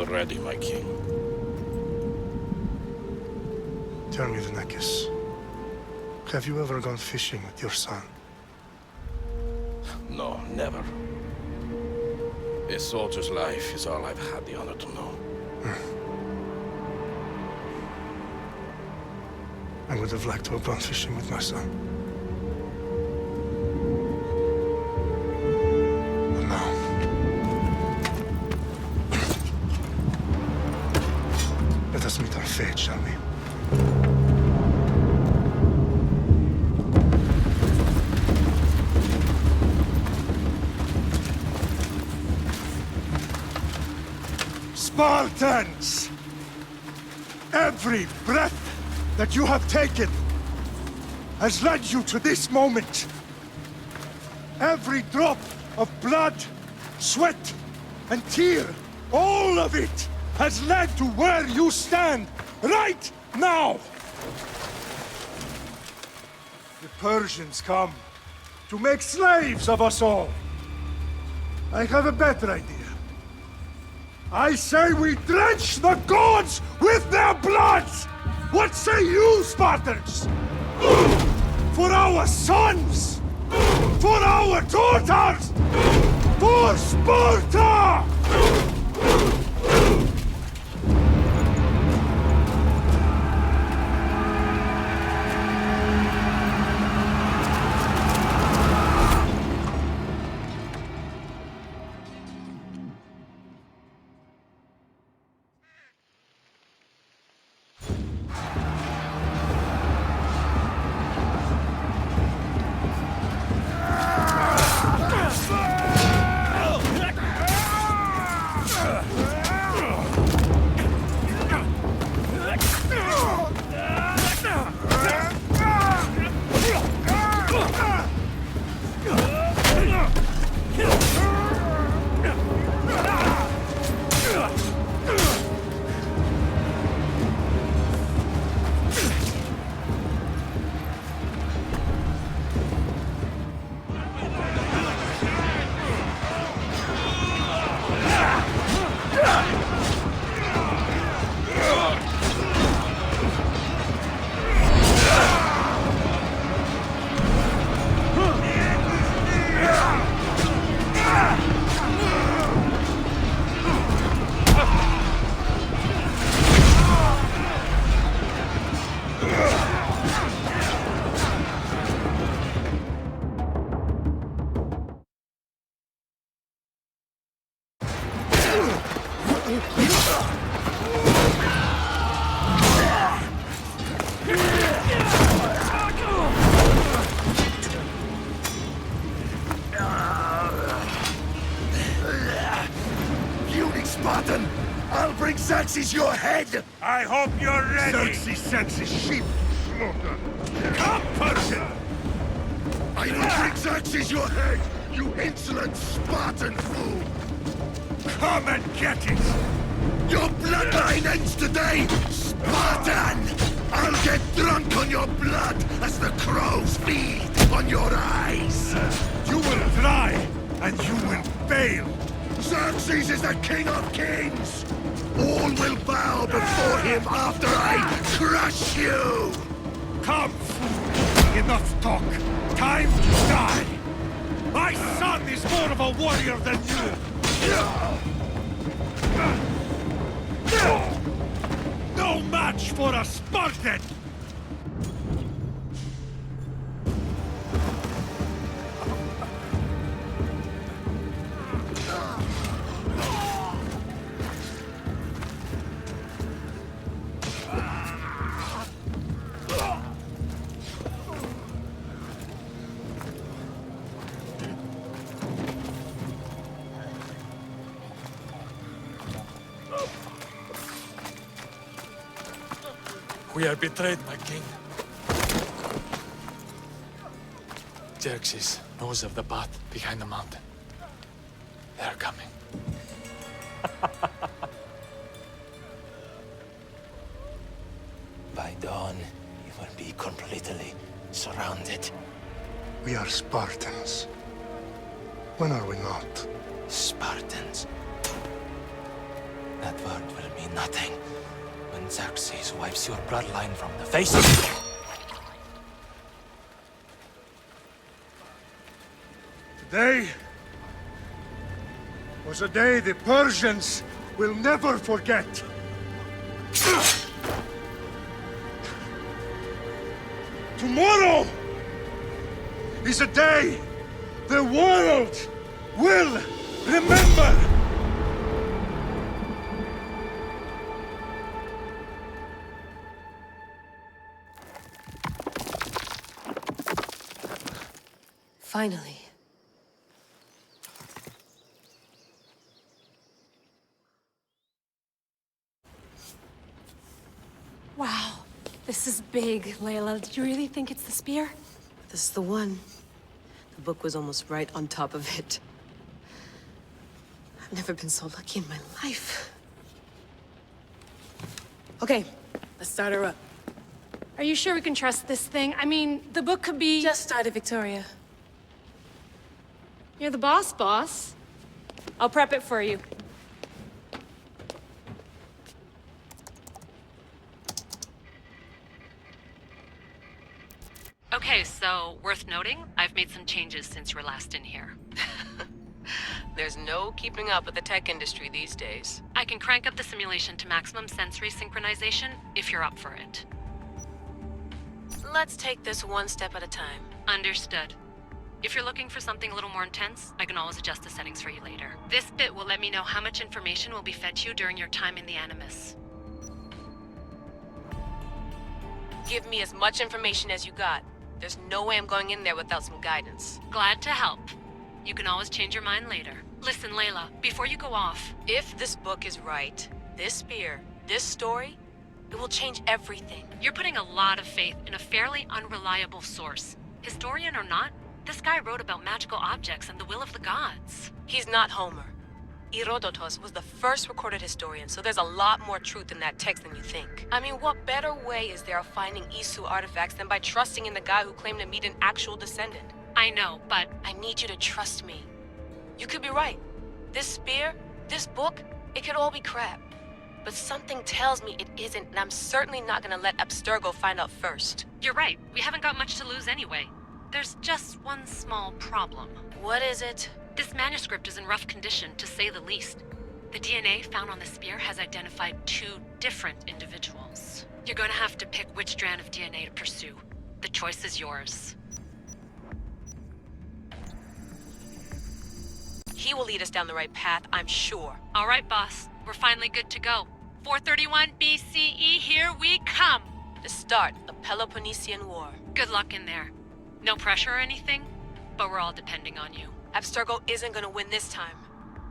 ready, my king. Tell me, Vinecus, have you ever gone fishing with your son? No, never. A soldier's life is all I've had the honor to know. I would have liked to have gone fishing with my son. But now... let us meet our fate, shall we? Spartans! Every breath that you have taken has led you to this moment. Every drop of blood, sweat, and tear, all of it has led to where you stand right now. The Persians come to make slaves of us all. I have a better idea. I say we drench the gods with their blood! What say you, Spartans? For our sons! For our daughters! For Sparta! Xerxes your head! I hope you're ready! Xerxes sends his sheep slaughter! Come, Persian! I will bring Xerxes your head, you insolent Spartan fool! Come and get it! Your bloodline ends today, Spartan! I'll get drunk on your blood as the crows feed on your eyes! You will try, and you will fail! Xerxes is the king of kings! All will bow before him after I crush you! Come, fool! Enough talk! Time to die! My son is more of a warrior than you! No match for a Spartan! We are betrayed, my king. Xerxes knows of the path behind the mountain. They are coming. By dawn, you will be completely surrounded. We are Spartans. When are we not? Spartans. That word will mean nothing when Xerxes wipes your bloodline from the face. Today was a day the Persians will never forget. Tomorrow is a day the world will remember. Finally. Wow, this is big, Layla. Did you really think it's the spear? This is the one. The book was almost right on top of it. I've never been so lucky in my life. Okay, let's start her up. Are you sure we can trust this thing? I mean, the book could be... Just started, Victoria. You're the boss. I'll prep it for you. Okay, so worth noting, I've made some changes since you were last in here. There's no keeping up with the tech industry these days. I can crank up the simulation to maximum sensory synchronization if you're up for it. Let's take this one step at a time. Understood. If you're looking for something a little more intense, I can always adjust the settings for you later. This bit will let me know how much information will be fed to you during your time in the Animus. Give me as much information as you got. There's no way I'm going in there without some guidance. Glad to help. You can always change your mind later. Listen, Layla, before you go off... If this book is right, this spear, this story, it will change everything. You're putting a lot of faith in a fairly unreliable source. Historian or not, this guy wrote about magical objects and the will of the gods. He's not Homer. Herodotus was the first recorded historian, so there's a lot more truth in that text than you think. I mean, what better way is there of finding ASUS artifacts than by trusting in the guy who claimed to meet an actual descendant? I know, but... I need you to trust me. You could be right. This spear, this book, it could all be crap. But something tells me it isn't, and I'm certainly not gonna let Abstergo find out first. You're right. We haven't got much to lose anyway. There's just one small problem. What is it? This manuscript is in rough condition, to say the least. The DNA found on the spear has identified 2 different individuals. You're going to have to pick which strand of DNA to pursue. The choice is yours. He will lead us down the right path, I'm sure. All right, boss. We're finally good to go. 431 BCE, here we come! The start of the Peloponnesian War. Good luck in there. No pressure or anything, but we're all depending on you. Abstergo isn't gonna win this time.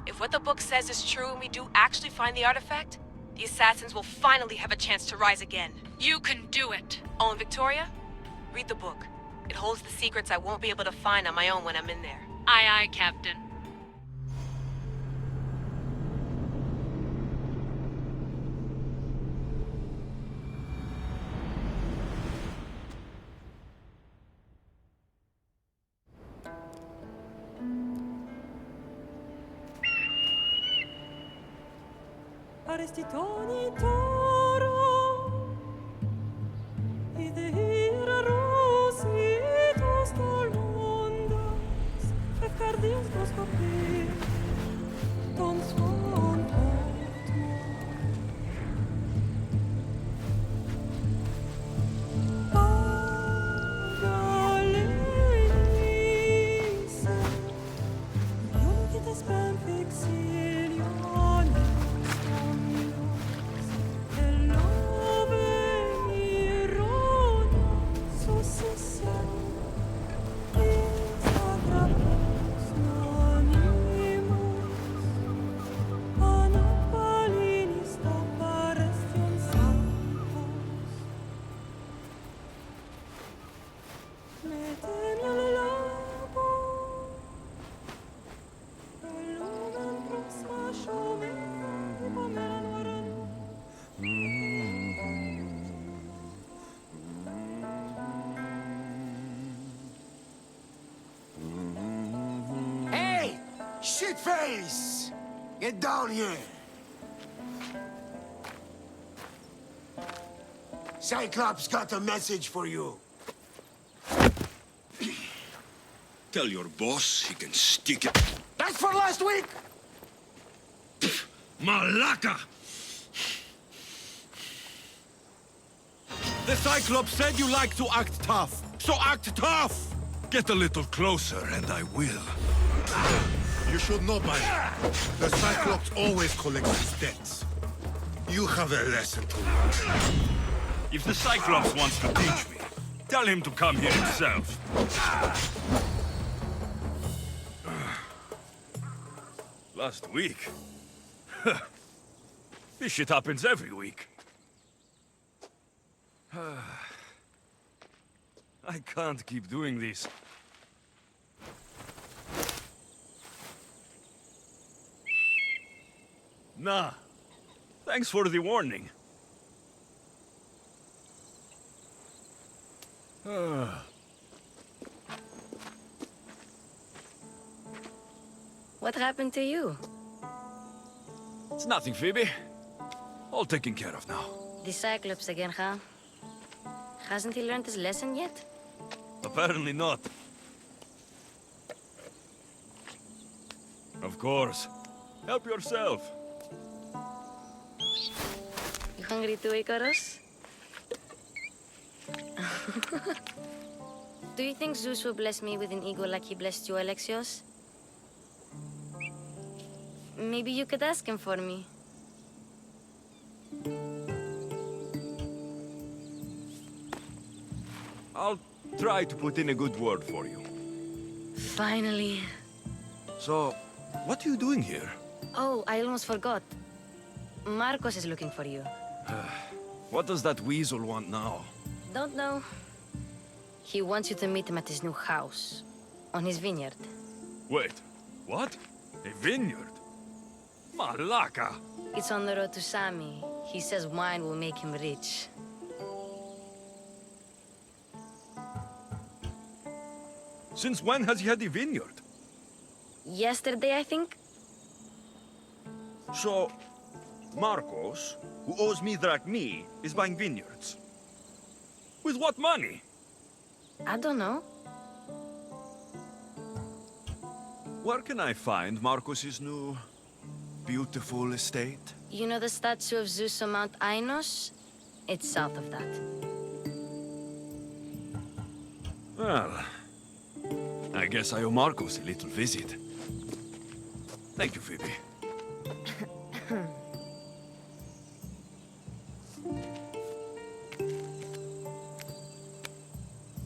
If what the book says is true and we do actually find the artifact, the assassins will finally have a chance to rise again. You can do it! Oh, and Victoria? Read the book. It holds the secrets I won't be able to find on my own when I'm in there. Aye, aye, Captain. Arestitoni toro, idehira rositos dolondas, efcardios dos copir, ton swan Pagalenise, Ionikites ben fixilion. Shitface! Get down here! Cyclops got a message for you. Tell your boss he can stick it. That's for last week! Malaka! The Cyclops said you like to act tough, so act tough! Get a little closer and I will. You should know by now. The Cyclops always collects his debts. You have a lesson to learn. If the Cyclops wants to teach me, tell him to come here himself. Last week? This shit happens every week. I can't keep doing this. Nah. Thanks for the warning. What happened to you? It's nothing, Phoebe. All taken care of now. The Cyclops again, huh? Hasn't he learned his lesson yet? Apparently not. Of course. Help yourself. You hungry too, Icarus? Do you think Zeus will bless me with an ego like he blessed you, Alexios? Maybe you could ask him for me. I'll try to put in a good word for you. Finally. So, what are you doing here? Oh, I almost forgot. Markos is looking for you. What does that weasel want now? Don't know. He wants you to meet him at his new house. On his vineyard. Wait, what? A vineyard? Malaka! It's on the road to Sami. He says wine will make him rich. Since when has he had a vineyard? Yesterday, I think? So, Markos, who owes me drachmi, is buying vineyards. With what money? I don't know. Where can I find Markos's new, beautiful estate? You know the statue of Zeus on Mount Ainos? It's south of that. Well, I guess I owe Markos a little visit. Thank you, Phoebe.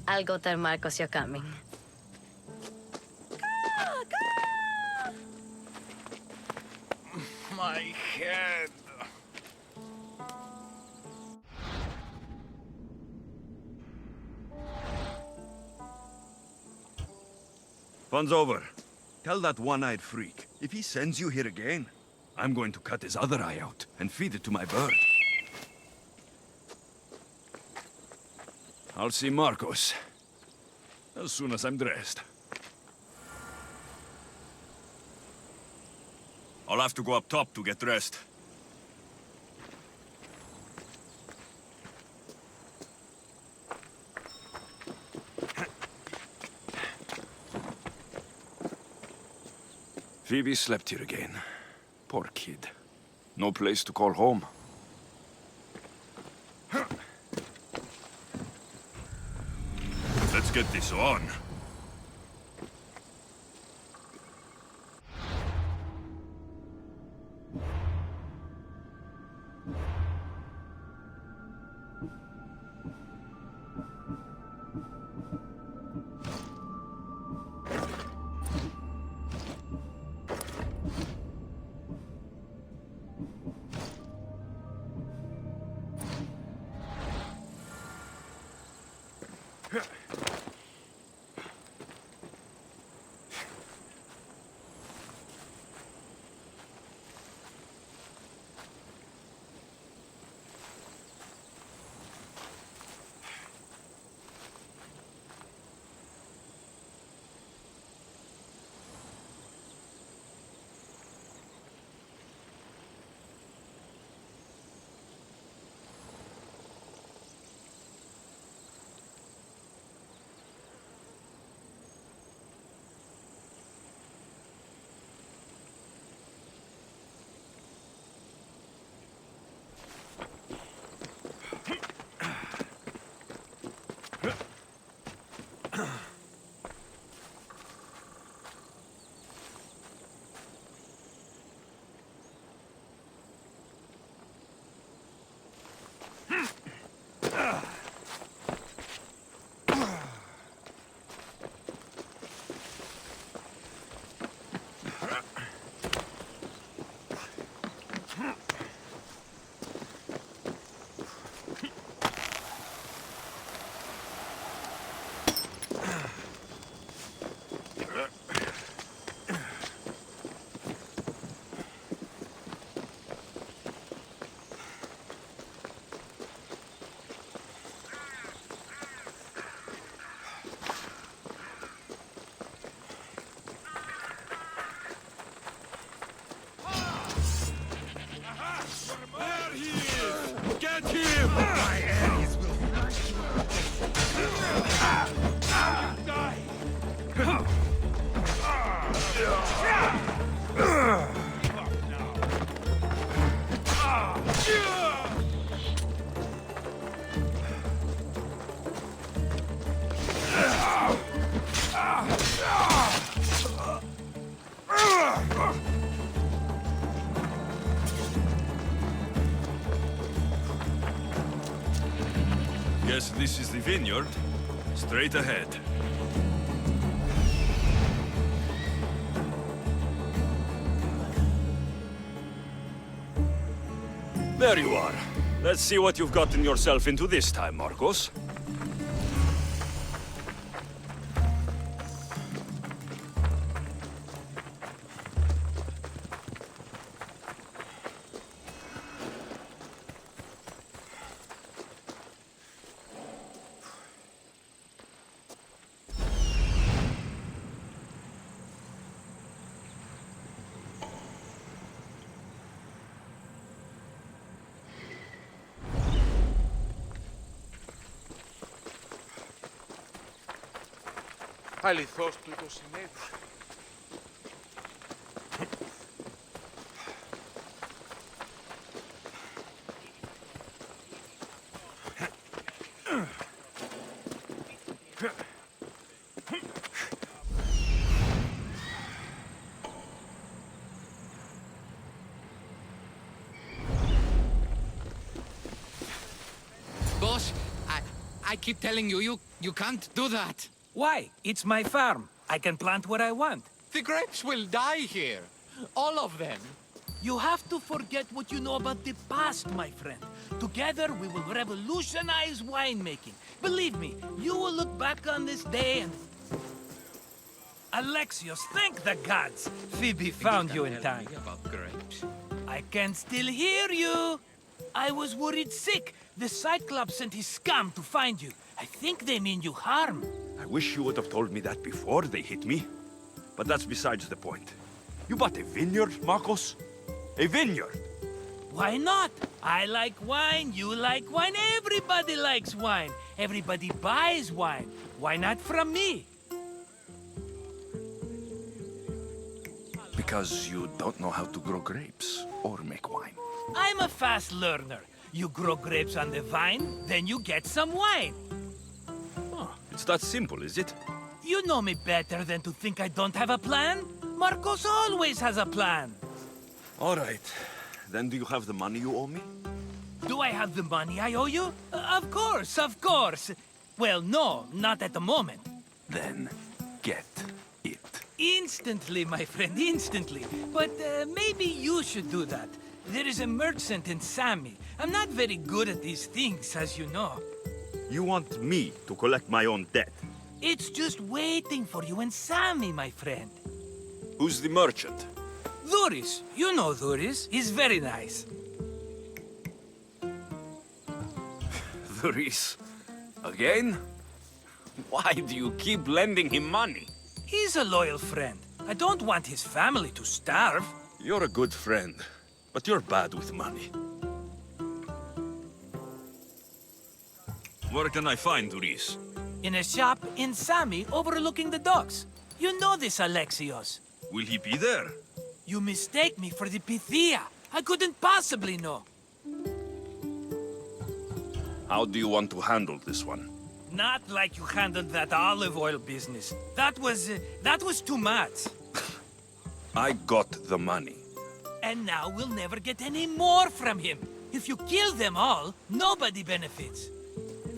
I'll go tell Markos you're coming. My head. Fun's over. Tell that one-eyed freak, if he sends you here again, I'm going to cut his other eye out and feed it to my bird. I'll see Markos as soon as I'm dressed. I'll have to go up top to get dressed. Phoebe slept here again. Poor kid. No place to call home. Let's get this on. vineyard, straight ahead. There you are. Let's see what you've gotten yourself into this time, Markos. Αληθώς του το συνέβη. Boss, I keep telling you, you can't do that. Why? It's my farm. I can plant what I want. The grapes will die here. All of them. You have to forget what you know about the past, my friend. Together, we will revolutionize winemaking. Believe me, you will look back on this day and... Alexios, thank the gods! Phoibe found you in time. About grapes. I can still hear you. I was worried sick. The Cyclops sent his scum to find you. I think they mean you harm. I wish you would have told me that before they hit me. But that's besides the point. You bought a vineyard, Markos? A vineyard? Why not? I like wine, you like wine, everybody likes wine. Everybody buys wine. Why not from me? Because you don't know how to grow grapes or make wine. I'm a fast learner. You grow grapes on the vine, then you get some wine. It's that simple, is it? You know me better than to think I don't have a plan. Markos always has a plan. All right. Then do you have the money you owe me? Do I have the money I owe you? Of course, of course. Well, no, not at the moment. Then get it. Instantly, my friend, instantly. But maybe you should do that. There is a merchant in Sami. I'm not very good at these things, as you know. You want me to collect my own debt? It's just waiting for you in Sami, my friend. Who's the merchant? Duris. You know Duris. He's very nice. Duris? Again? Why do you keep lending him money? He's a loyal friend. I don't want his family to starve. You're a good friend, but you're bad with money. Where can I find Duris? In a shop in Sami overlooking the docks. You know this, Alexios. Will he be there? You mistake me for the Pythia. I couldn't possibly know. How do you want to handle this one? Not like you handled that olive oil business. That was too much. I got the money. And now we'll never get any more from him. If you kill them all, nobody benefits.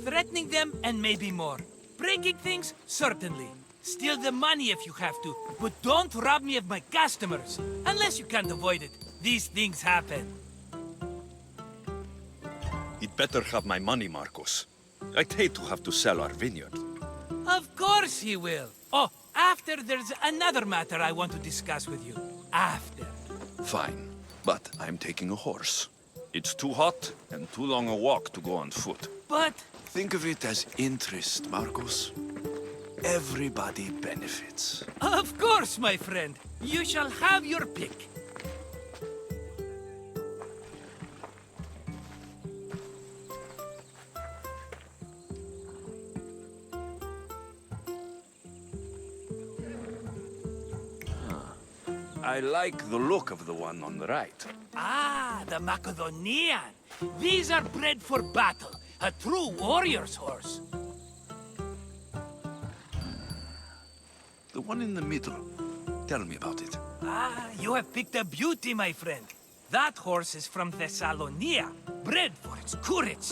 Threatening them, and maybe more. Breaking things, certainly. Steal the money if you have to, but don't rob me of my customers. Unless you can't avoid it. These things happen. He'd better have my money, Markos. I'd hate to have to sell our vineyard. Of course he will. Oh, after there's another matter I want to discuss with you. After. Fine, but I'm taking a horse. It's too hot and too long a walk to go on foot. But... Think of it as interest, Markos. Everybody benefits. Of course, my friend. You shall have your pick. I like the look of the one on the right. Ah, the Macedonian. These are bred for battle. A true warrior's horse. The one in the middle. Tell me about it. Ah, you have picked a beauty, my friend. That horse is from Thessalonia, bred for its courage.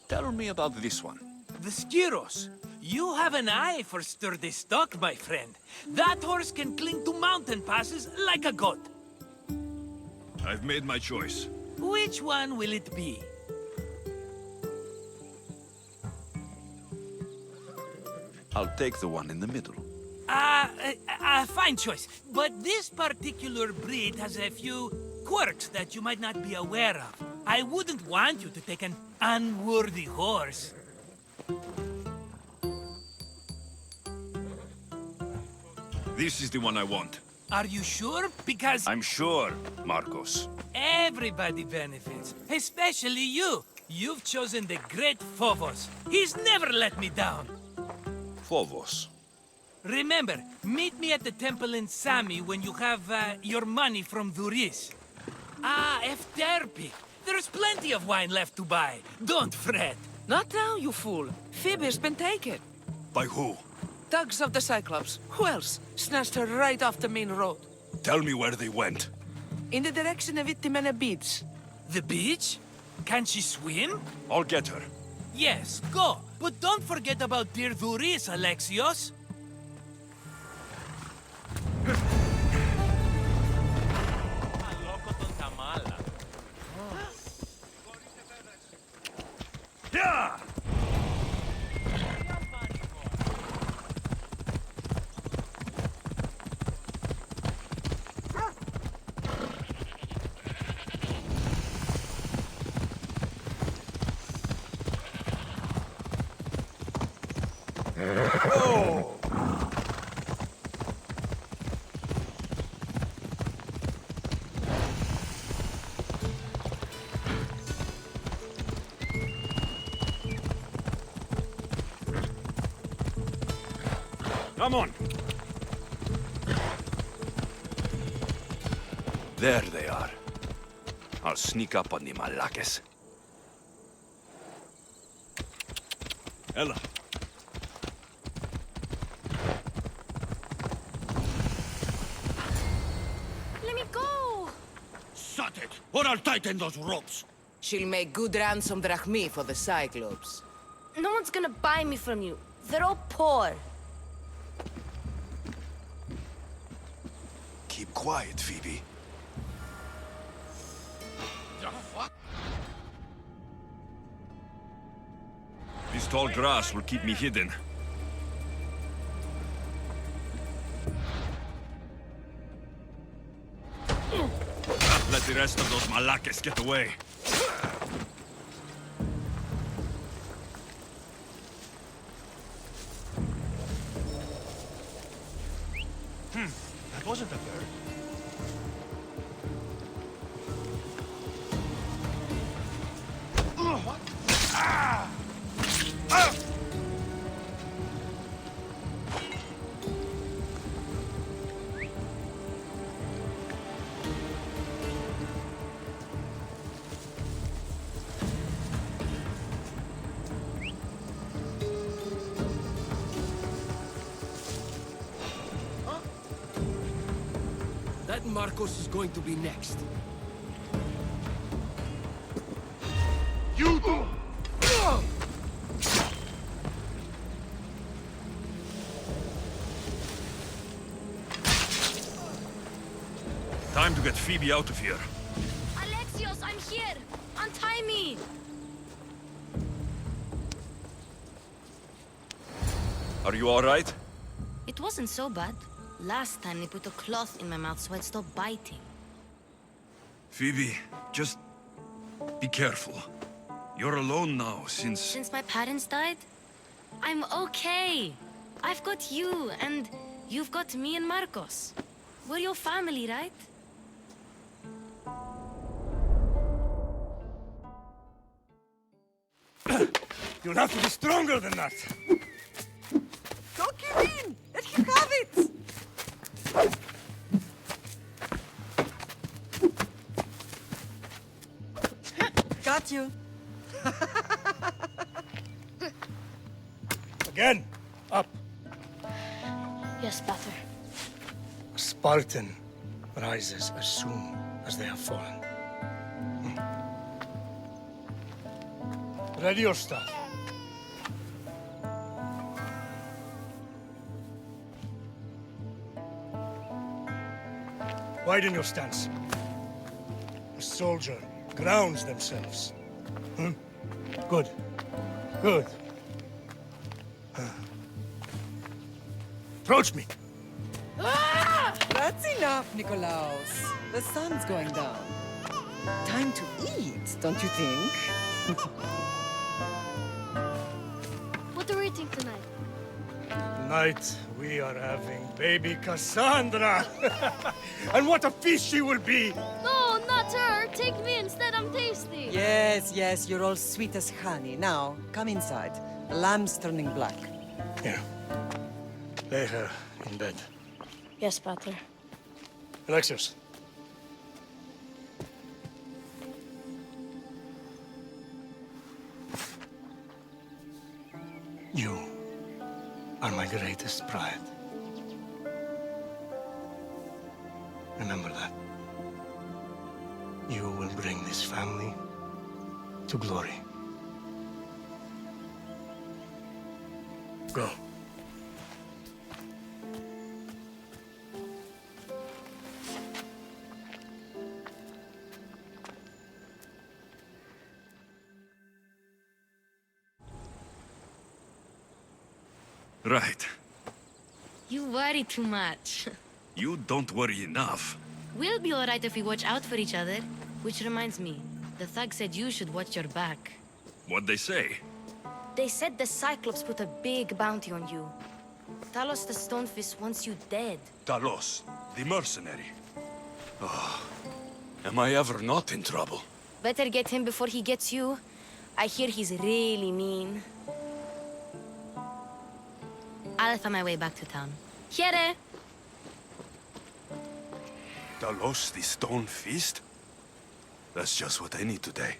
Tell me about this one. The Skiros. You have an eye for sturdy stock, my friend. That horse can cling to mountain passes like a goat. I've made my choice. Which one will it be? I'll take the one in the middle. Fine choice. But this particular breed has a few quirks that you might not be aware of. I wouldn't want you to take an unworthy horse. This is the one I want. Are you sure? Because I'm sure, Markos. everybody benefits, especially you. You've chosen the great Phobos. He's never let me down. Phobos. Remember, meet me at the temple in Sami when you have your money from Duris. Efterpi. There's plenty of wine left to buy. Don't fret. Not now, you fool. Phoebe's been taken. By who? Thugs of the Cyclops. Who else? Snatched her right off the main road. Tell me where they went. In the direction of Itimena Beach. The beach? Can she swim? I'll get her. Yes, go. But don't forget about dear Duris, Alexios. Yeah! Come on. There they are. I'll sneak up on the Malakes. Ella. Let me go! Shut it, or I'll tighten those ropes. She'll make good ransom drachmi for the Cyclops. No one's gonna buy me from you. They're all poor. Keep quiet, Phoebe. This tall grass will keep me hidden. Let the rest of those Malakes get away. That wasn't a bird. What? Ah! Ah! That Markos is going to be next. You do! Time to get Phoebe out of here. Alexios, I'm here! Untie me! Are you all right? It wasn't so bad. Last time they put a cloth in my mouth so I'd stop biting. Phoebe, just be careful. You're alone now since... Since my parents died? I'm okay. I've got you, and you've got me and Markos. We're your family, right? You'll have to be stronger than that. Don't give in! Let him have it! Got you. Again, up. Yes, Father. A Spartan rises as soon as they have fallen. Ready your stuff. Widen your stance. A soldier grounds themselves. Good. Good. Approach me. That's enough, Nikolaos. The sun's going down. Time to eat, don't you think? What are we eating tonight? Tonight, we are having baby Cassandra. And what a feast she will be! No, not her. Take me instead. I'm tasty. Yes, yes, you're all sweet as honey. Now, come inside. The lamb's turning black. Here. Lay her in bed. Yes, Pater. Alexios. You are my greatest pride. Remember that. You will bring this family to glory. Go. Right. You worry too much. You don't worry enough. We'll be alright if we watch out for each other. Which reminds me, the thug said you should watch your back. What'd they say? They said the Cyclops put a big bounty on you. Talos the Stonefist wants you dead. Talos, the mercenary. Oh, am I ever not in trouble? Better get him before he gets you. I hear he's really mean. I'll find my way back to town. Here! Talos the Stonefist? That's just what I need today.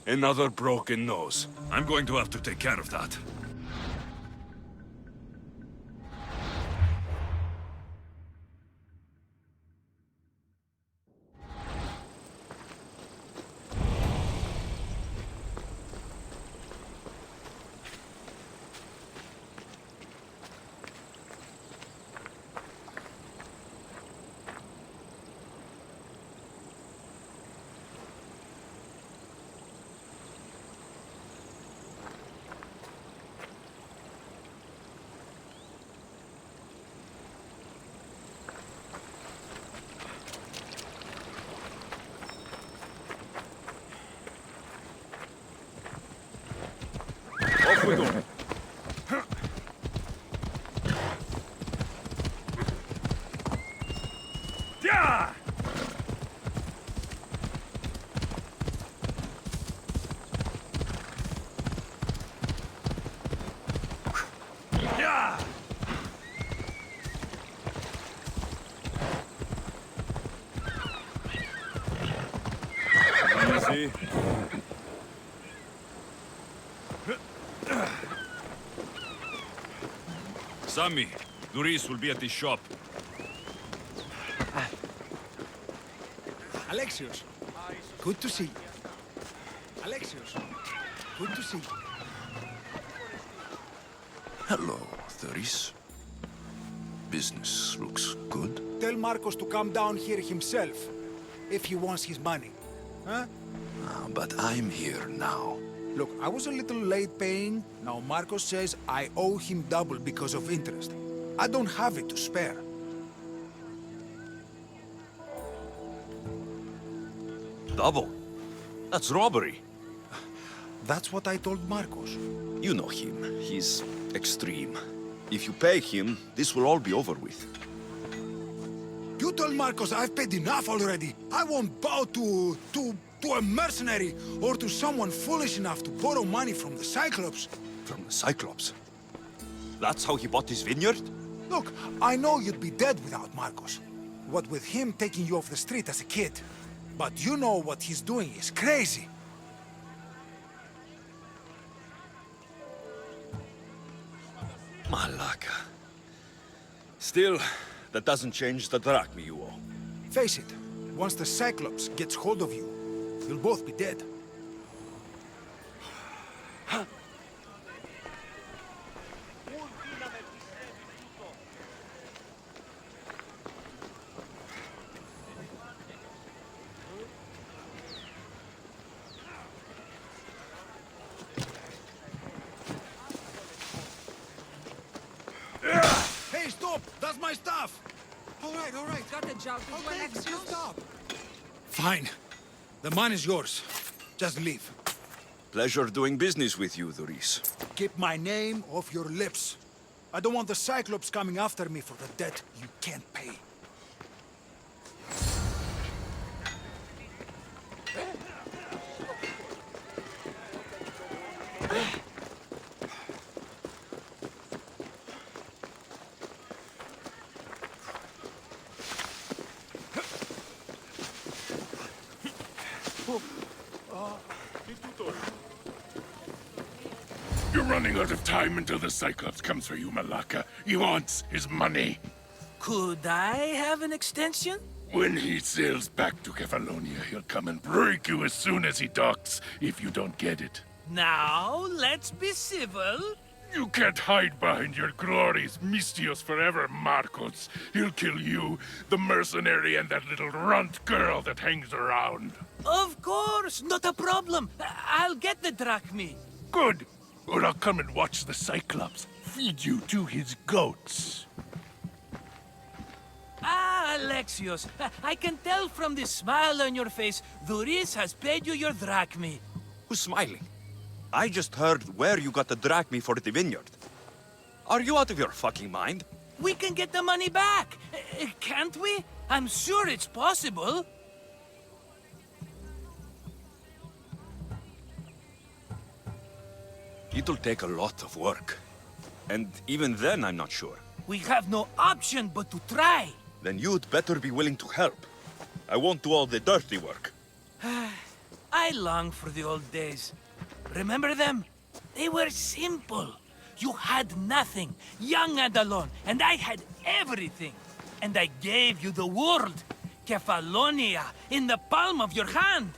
Another broken nose. I'm going to have to take care of that. Off we go. Yeah! Yeah! Easy. Sammy, Duris will be at the shop. Alexios, good to see you. Alexios, good to see you. Hello, Duris. Business looks good. Tell Markos to come down here himself, if he wants his money. Huh? But I'm here now. Look, I was a little late paying. Now Markos says I owe him double because of interest. I don't have it to spare. Double? That's robbery. That's what I told Markos. You know him. He's extreme. If you pay him, this will all be over with. You told Markos I've paid enough already. I won't bow to a mercenary or to someone foolish enough to borrow money from the Cyclops. From the Cyclops? That's how he bought his vineyard? Look, I know you'd be dead without Markos. What with him taking you off the street as a kid. But you know what he's doing is crazy. Malaka. Still, that doesn't change the drachma you owe. Face it, once the Cyclops gets hold of you, you'll both be dead. That's my stuff! All right. Got a job to do, Okay, Alexios? just stop. Fine. The money is yours. Just leave. Pleasure doing business with you, Duris. Keep my name off your lips. I don't want the Cyclops coming after me for the debt you can't pay. You're running out of time until the Cyclops comes for you, Malaka. He wants his money. Could I have an extension? When he sails back to Kephallonia, he'll come and break you as soon as he docks, if you don't get it. Now, let's be civil. You can't hide behind your glories, Mistios forever, Markos. He'll kill you, the mercenary, and that little runt girl that hangs around. Of course, not a problem. I'll get the drachmi. Good. Or I'll come and watch the Cyclops feed you to his goats. Ah, Alexios, I can tell from the smile on your face, Duris has paid you your drachmi. Who's smiling? I just heard where you got the drachmi for the vineyard. Are you out of your fucking mind? We can get the money back, can't we? I'm sure it's possible. It'll take a lot of work. And even then, I'm not sure. We have no option but to try. Then you'd better be willing to help. I won't do all the dirty work. I long for the old days. Remember them? They were simple. You had nothing, young and alone, and I had everything. And I gave you the world. Kephallonia, in the palm of your hand.